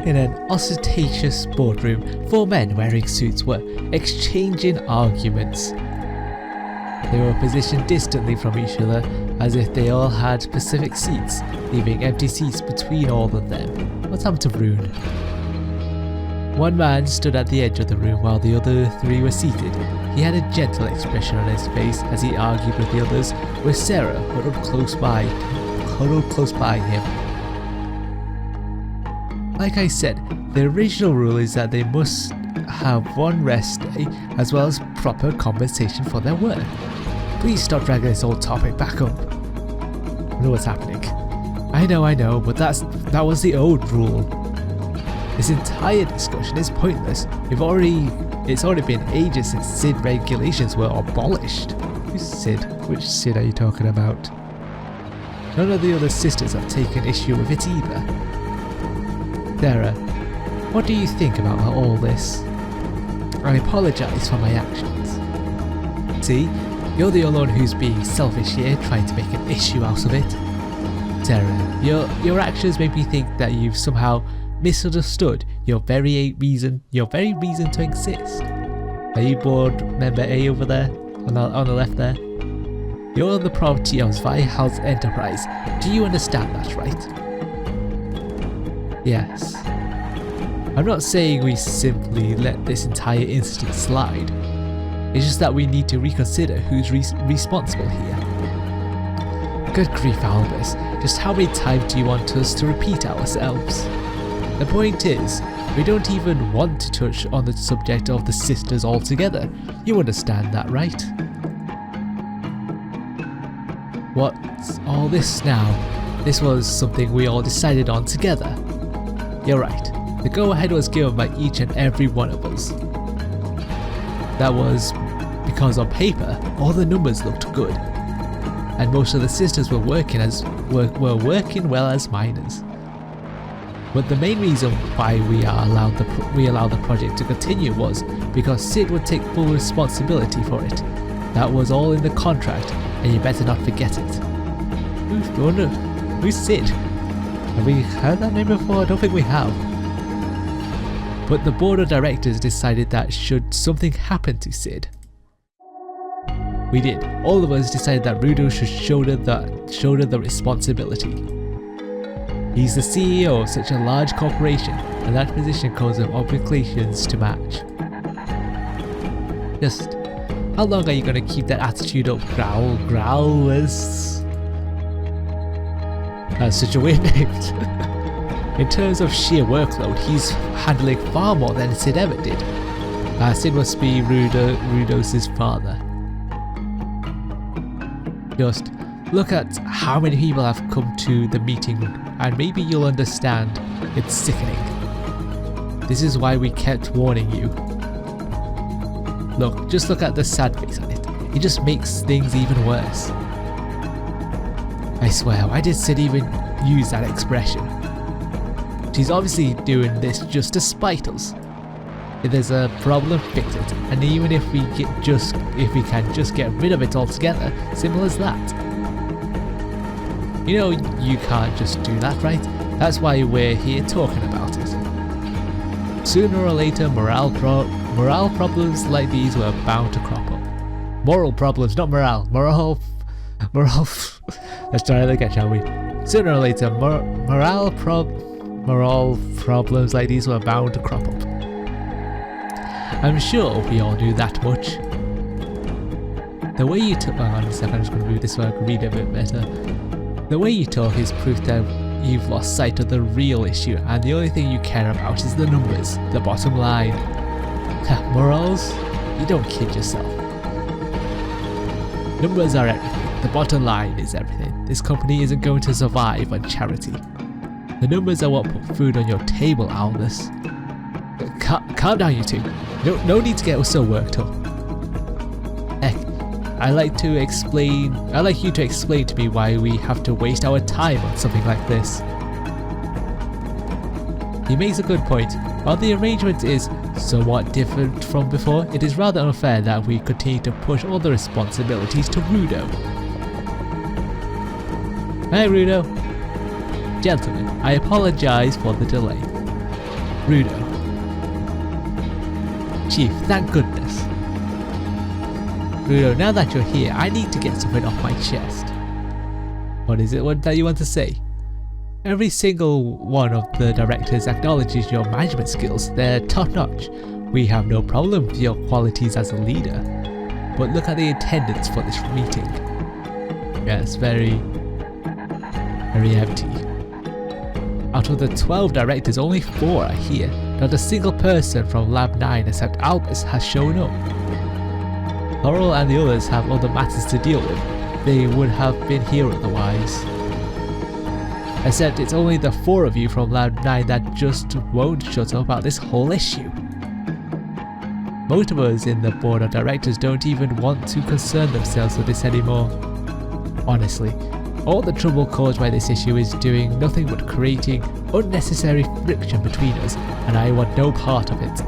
In an ostentatious boardroom, 4 men wearing suits were exchanging arguments. They were positioned distantly from each other, as if they all had specific seats, leaving empty seats between all of them. What's happened to Rune? One man stood at the edge of the room while the other 3 were seated. He had a gentle expression on his face as he argued with the others, with Sara huddled close by him. Like I said, the original rule is that they must have 1 rest day as well as proper compensation for their work. Please stop dragging this old topic back up. I know what's happening. I know, but that was the old rule. This entire discussion is pointless. It's already been ages since SID regulations were abolished. Who's SID? Which SID are you talking about? None of the other sisters have taken issue with it either. Sara, what do you think about all this? I apologise for my actions. See, you're the only one who's being selfish here, trying to make an issue out of it. Sara, your actions make me think that you've somehow misunderstood your very reason to exist. Are you board member A over there, on the left there? You're the property of Svihal's enterprise. Do you understand that, right? Yes. I'm not saying we simply let this entire incident slide. It's just that we need to reconsider who's responsible here. Good grief, Albus. Just how many times do you want us to repeat ourselves? The point is, we don't even want to touch on the subject of the sisters altogether. You understand that, right? What's all this now? This was something we all decided on together. You're right. The go-ahead was given by each and every one of us. That was because on paper, all the numbers looked good, and most of the sisters were working well as minors. But the main reason why we allowed the project to continue was because SID would take full responsibility for it. That was all in the contract, and you better not forget it. Who's SID? Have we heard that name before? I don't think we have. But the board of directors decided that should something happen to SID, we did. All of us decided that Rune should shoulder the responsibility. He's the CEO of such a large corporation, and that position comes with obligations to match. Just, how long are you going to keep that attitude up, growlers? That's such a weird name. In terms of sheer workload, he's handling far more than Sid ever did. Sid must be Rudo's father. Just look at how many people have come to the meeting and maybe you'll understand. It's sickening. This is why we kept warning you. Look, just look at the sad face on it. It just makes things even worse. I swear, why did Sid even use that expression? She's obviously doing this just to spite us. If there's a problem, fix it. And even if we can just get rid of it altogether, simple as that. You know, you can't just do that, right? That's why we're here talking about it. Sooner or later, morale problems like these were bound to crop up. Moral problems, not morale. Moral. Let's try it again, shall we? Sooner or later, moral problems like these were bound to crop up. I'm sure we all knew that much. The way you talk, hang on a second, I'm just going to move this so I can read it a bit better. The way you talk is proof that you've lost sight of the real issue, and the only thing you care about is the numbers, the bottom line. Morals? You don't kid yourself. Numbers are everything. The bottom line is everything. This company isn't going to survive on charity. The numbers are what put food on your table, Albus. Calm down, you two. No need to get so worked up. Heck, I'd like you to explain to me why we have to waste our time on something like this. He makes a good point. While the arrangement is somewhat different from before, it is rather unfair that we continue to push all the responsibilities to Rudo. Hey Rudo. Gentlemen, I apologize for the delay. Rudo. Chief, thank goodness. Rudo, now that you're here, I need to get something off my chest. What is it that you want to say? Every single one of the directors acknowledges your management skills. They're top notch. We have no problem with your qualities as a leader. But look at the attendance for this meeting. Yes, very empty. Out of the 12 directors, only 4 are here. Not a single person from Lab 9 except Albus has shown up. Laurel and the others have other matters to deal with. They would have been here otherwise. Except it's only the 4 of you from Lab 9 that just won't shut up about this whole issue. Most of us in the board of directors don't even want to concern themselves with this anymore. Honestly, all the trouble caused by this issue is doing nothing but creating unnecessary friction between us, and I want no part of it.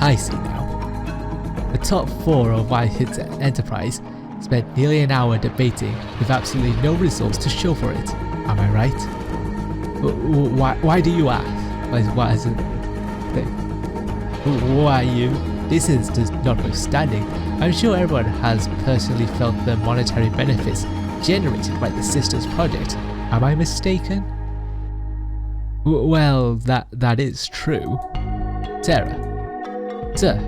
I see now. The top 4 of Whitehead's enterprise spent nearly an hour debating with absolutely no results to show for it. Am I right? Why do you ask? Why is it? Why you? This is just notwithstanding. I'm sure everyone has personally felt the monetary benefits generated by the Sisters project. Am I mistaken? Well, that is true. Sara. Sir,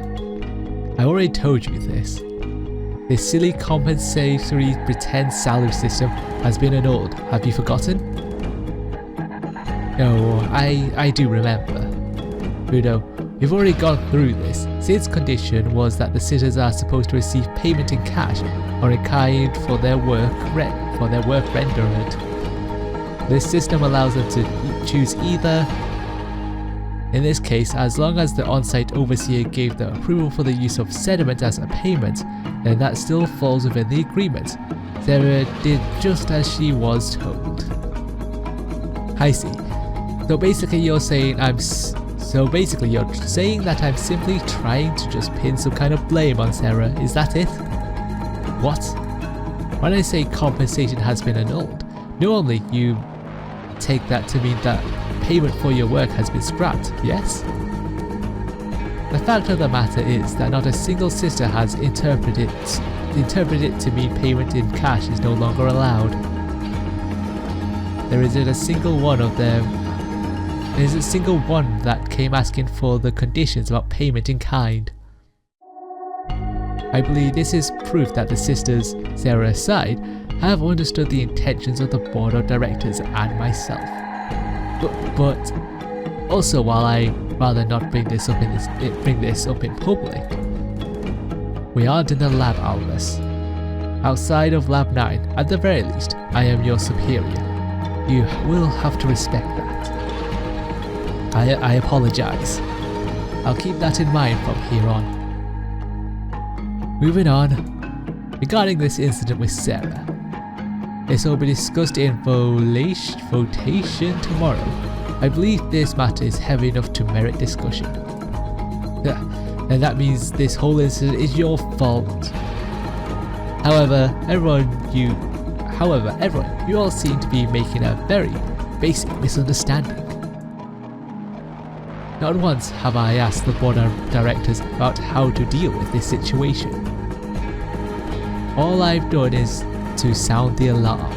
I already told you this. This silly compensatory pretend salary system has been annulled. Have you forgotten? No, I do remember. Rudo, we've already gone through this. Sid's condition was that the sitters are supposed to receive payment in cash or in kind for their work rendered. This system allows them to choose either. In this case, as long as the on-site overseer gave the approval for the use of sediment as a payment, then that still falls within the agreement. Sara did just as she was told. I see. So basically you're saying that I'm simply trying to just pin some kind of blame on Sara, is that it? What? When I say compensation has been annulled, normally you take that to mean that payment for your work has been scrapped, yes? The fact of the matter is that not a single sister has interpreted it to mean payment in cash is no longer allowed. There isn't a single one that came asking for the conditions about payment in kind. I believe this is proof that the sisters, Sara aside, have understood the intentions of the board of directors and myself. But also, while I rather not bring this up in public, we aren't in the lab, Albus. Outside of Lab 9, at the very least, I am your superior. You will have to respect that. I apologize. I'll keep that in mind from here on. Moving on, regarding this incident with Sara. This will be discussed in votation tomorrow. I believe this matter is heavy enough to merit discussion. And that means this whole incident is your fault. However, everyone, you all seem to be making a very basic misunderstanding. Not once have I asked the board of directors about how to deal with this situation. All I've done is to sound the alarm.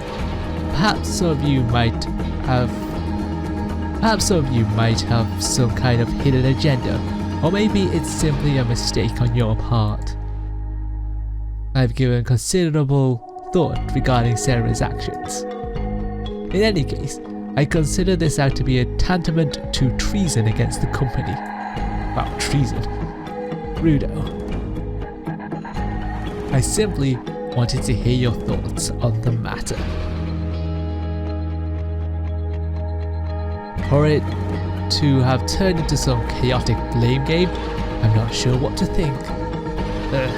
Perhaps some of you might have some kind of hidden agenda, or maybe it's simply a mistake on your part. I've given considerable thought regarding Sara's actions. In any case, I consider this act to be a tantamount to treason against the company. Wow, treason. Rudo. I simply wanted to hear your thoughts on the matter. For it to have turned into some chaotic blame game, I'm not sure what to think. The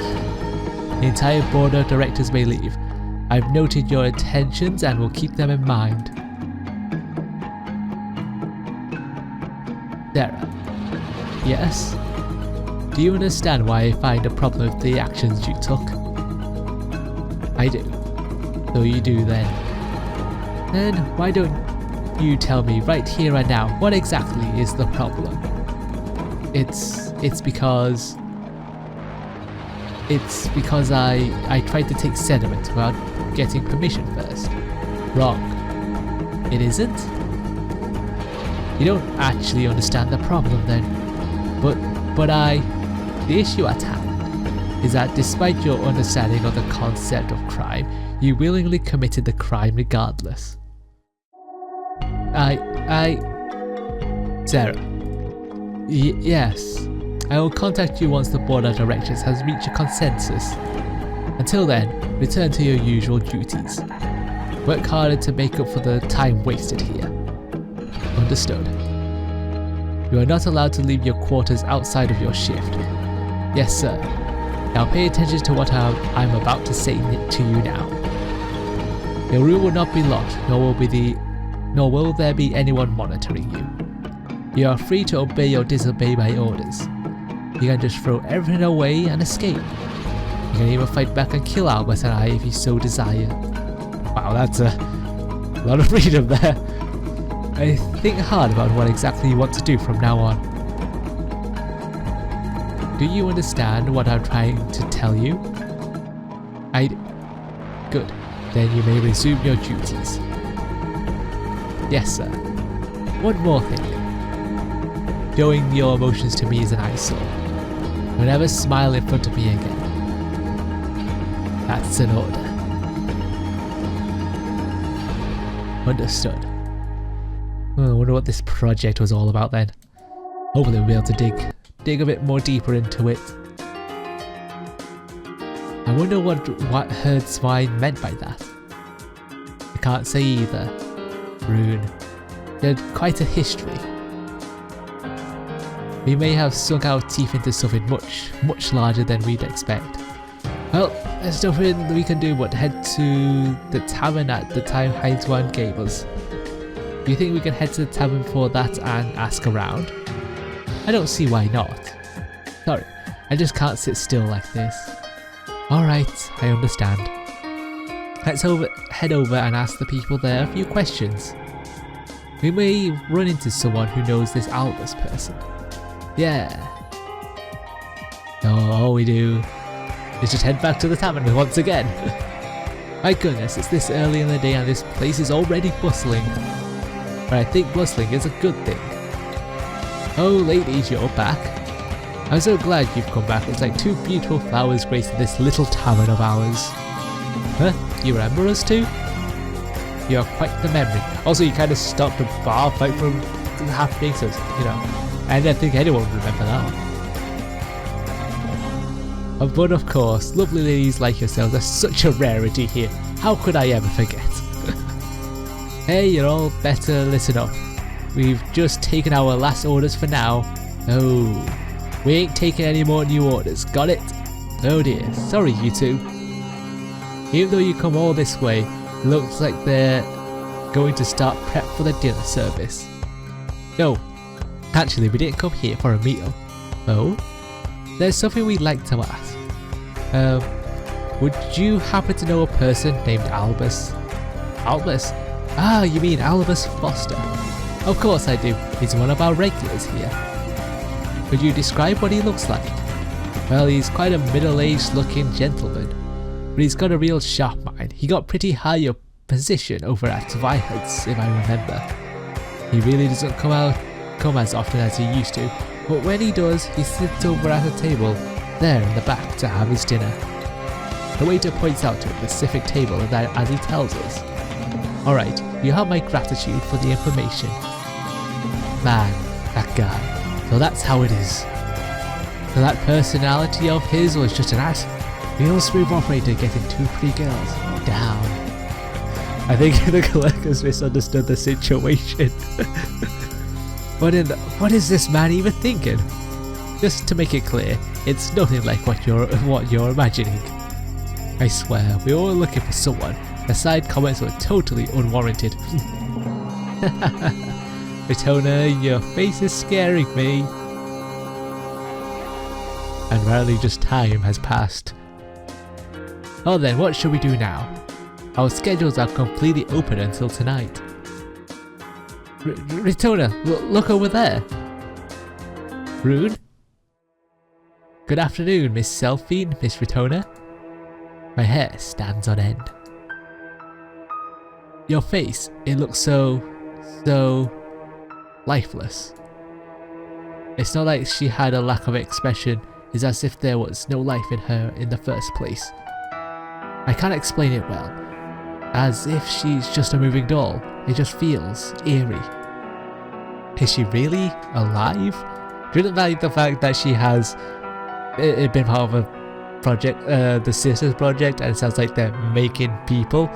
entire board of directors may leave. I've noted your intentions and will keep them in mind. Sara. Yes? Do you understand why I find a problem with the actions you took? I do. So you do then. Then why you tell me right here and now what exactly is the problem. It's because I tried to take sediment without getting permission first. Wrong. It isn't? You don't actually understand the problem then. The issue at hand is that despite your understanding of the concept of crime, you willingly committed the crime regardless. Sara. Yes. I will contact you once the board of directors has reached a consensus. Until then, return to your usual duties. Work harder to make up for the time wasted here. Understood. You are not allowed to leave your quarters outside of your shift. Yes, sir. Now pay attention to what I'm about to say to you now. Your room will not be locked, nor will there be anyone monitoring you. You are free to obey or disobey my orders. You can just throw everything away and escape. You can even fight back and kill Albert and I if you so desire. Wow, that's a lot of freedom there. I think hard about what exactly you want to do from now on. Do you understand what I'm trying to tell you? Good. Then you may resume your duties. Yes, sir. One more thing. Showing your emotions to me is an eyesore. Don't ever smile in front of me again. That's an order. Understood. I wonder what this project was all about then. Hopefully we'll be able to dig a bit more deeper into it. I wonder what Rughzenhaide meant by that. I can't say either. Rune. They had quite a history. We may have sunk our teeth into something much larger than we'd expect. Well, there's nothing we can do but head to the tavern at the time Haizuan gave us. Do you think we can head to the tavern for that and ask around? I don't see why not. Sorry, I just can't sit still like this. Alright, I understand. Let's head over and ask the people there a few questions. We may run into someone who knows this Albus person. Yeah. No, all we do is just head back to the tavern once again. My goodness, it's this early in the day and this place is already bustling. But I think bustling is a good thing. Oh ladies, you're back. I'm so glad you've come back. It's like two beautiful flowers gracing this little tavern of ours. Huh? You remember us too? You are quite the memory. Also, you kind of stopped a bar fight from happening, so you know. I don't think anyone would remember that. But of course, lovely ladies like yourselves are such a rarity here. How could I ever forget? Hey, you're all better listen up. We've just taken our last orders for now. Oh, we ain't taking any more new orders, got it? Oh dear, sorry you two. Even though you come all this way, it looks like they're going to start prep for the dinner service. No, actually we didn't come here for a meal. Oh? There's something we'd like to ask. Would you happen to know a person named Albus? Albus? Ah, you mean Albus Foster. Of course I do, he's one of our regulars here. Could you describe what he looks like? Well, he's quite a middle-aged looking gentleman, but he's got a real sharp mind. He got pretty high up position over at Vihids, if I remember. He really doesn't come as often as he used to, but when he does, he sits over at a table there in the back to have his dinner. The waiter points out to a specific table as he tells us. Alright, you have my gratitude for the information. Man, that guy. So that's how it is. So that personality of his was just an ass. Real smooth operator getting two pretty girls down. I think the collectors misunderstood the situation. What is this man even thinking? Just to make it clear, it's nothing like what you're imagining. I swear, we were looking for someone. The side comments were totally unwarranted. Ritona, your face is scaring me. And apparently just time has passed. Oh then, what should we do now? Our schedules are completely open until tonight. Ritona, look over there. Rune? Good afternoon, Miss Selphine, Miss Ritona. My hair stands on end. Your face, it looks so lifeless. It's not like she had a lack of expression, it's as if there was no life in her in the first place. I can't explain it well. As if she's just a moving doll, it just feels eerie. Is she really alive? Didn't value the fact that she has been part of a project, the Sisters Project, and it sounds like they're making people,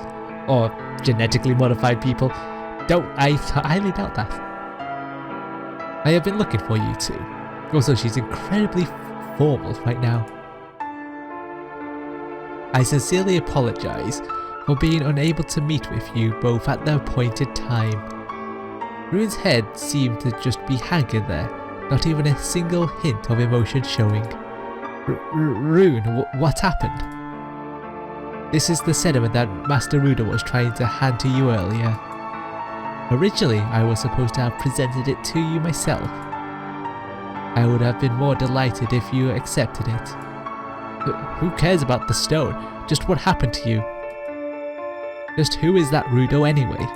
or genetically modified people. I highly doubt that. I have been looking for you too. Also, she's incredibly formal right now. I sincerely apologize for being unable to meet with you both at the appointed time. Rune's head seemed to just be hanging there, not even a single hint of emotion showing. Rune, what happened? This is the sediment that Master Rune was trying to hand to you earlier. Originally, I was supposed to have presented it to you myself. I would have been more delighted if you accepted it. Who cares about the stone? Just what happened to you? Just who is that Rune anyway?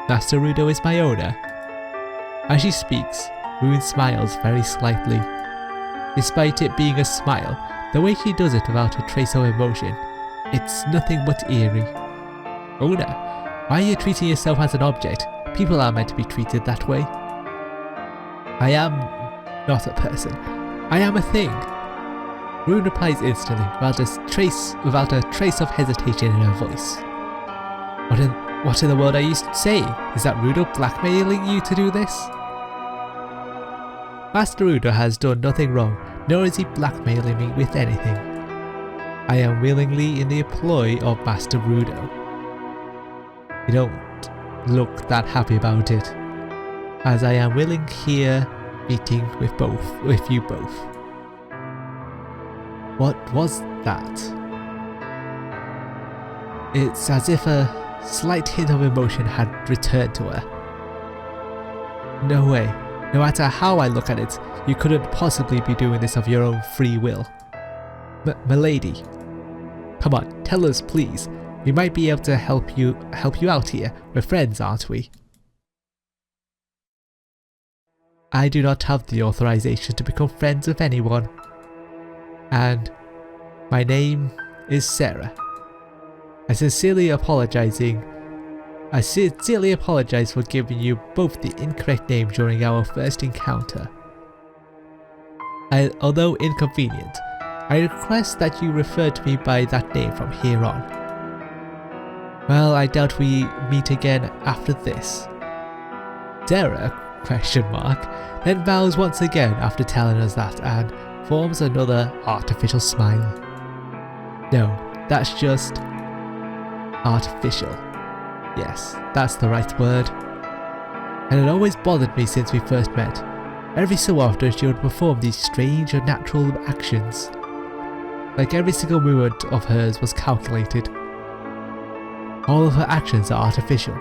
Master Rune is my owner. As she speaks, Rune smiles very slightly. Despite it being a smile, the way she does it without a trace of emotion, it's nothing but eerie. Owner, why are you treating yourself as an object? People are meant to be treated that way. I am not a person. I am a thing. Rune replies instantly, without a trace of hesitation in her voice. What in the world are you saying? Is that Rune blackmailing you to do this? Master Rune has done nothing wrong, nor is he blackmailing me with anything. I am willingly in the employ of Master Rune. You don't look that happy about it, as I am willing here meeting with you both. What was that? It's as if a slight hint of emotion had returned to her. No way. No matter how I look at it, you couldn't possibly be doing this of your own free will. Milady. Come on, tell us please. We might be able to help you out here. We're friends, aren't we? I do not have the authorization to become friends with anyone. And my name is Sara. I sincerely apologize for giving you both the incorrect name during our first encounter. Although inconvenient, I request that you refer to me by that name from here on. Well, I doubt we meet again after this. Sara? Then bows once again after telling us that and forms another artificial smile. No, that's just artificial. Yes, that's the right word. And it always bothered me since we first met. Every so often she would perform these strange unnatural actions. Like every single movement of hers was calculated. All of her actions are artificial,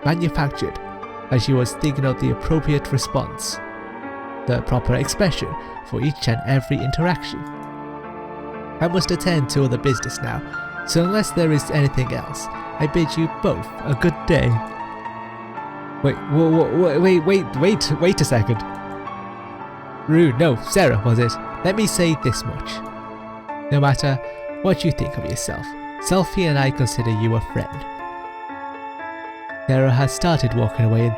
manufactured, and she was thinking of the appropriate response, the proper expression for each and every interaction. I must attend to other business now, so unless there is anything else, I bid you both a good day. Wait a second. Rune, no, Sara was it? Let me say this much. No matter what you think of yourself, Selphine and I consider you a friend. Sara has started walking away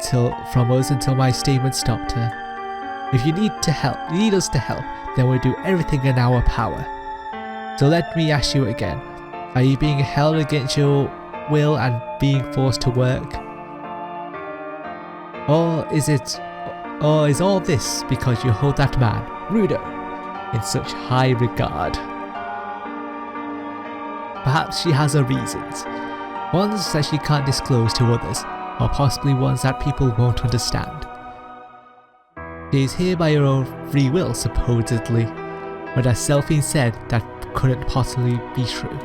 from us until my statement stopped her. If you need us to help, then we'll do everything in our power. So let me ask you again, are you being held against your will and being forced to work? Or is all this because you hold that man, Rune, in such high regard? Perhaps she has her reasons. Ones that she can't disclose to others, or possibly ones that people won't understand. She is here by her own free will, supposedly, but as Selphine said, that couldn't possibly be true.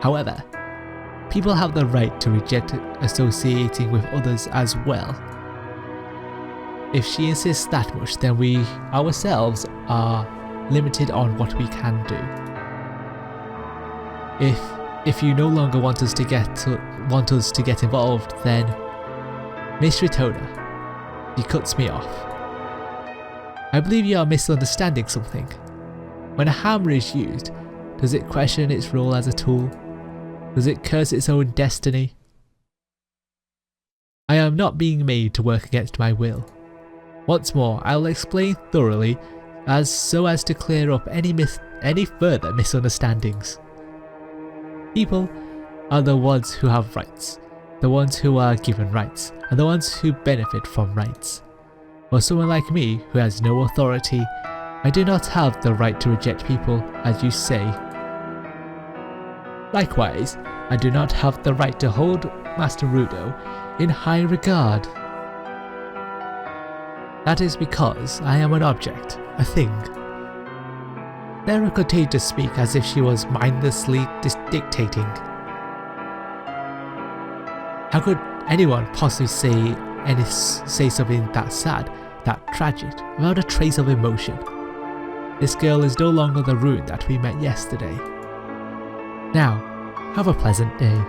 However, people have the right to reject associating with others as well. If she insists that much, then we ourselves are limited on what we can do. If you no longer want us to get involved, then Miss Ritona, she cuts me off. I believe you are misunderstanding something. When a hammer is used, does it question its role as a tool? Does it curse its own destiny? I am not being made to work against my will. Once more, I will explain thoroughly so as to clear up any further misunderstandings. People are the ones who have rights, the ones who are given rights, and the ones who benefit from rights. For someone like me who has no authority, I do not have the right to reject people, as you say. Likewise, I do not have the right to hold Master Rudo in high regard. That is because I am an object, a thing. Sara continued to speak as if she was mindlessly dictating. How could anyone possibly say something that sad, that tragic, without a trace of emotion? This girl is no longer the Rune that we met yesterday. Now, have a pleasant day.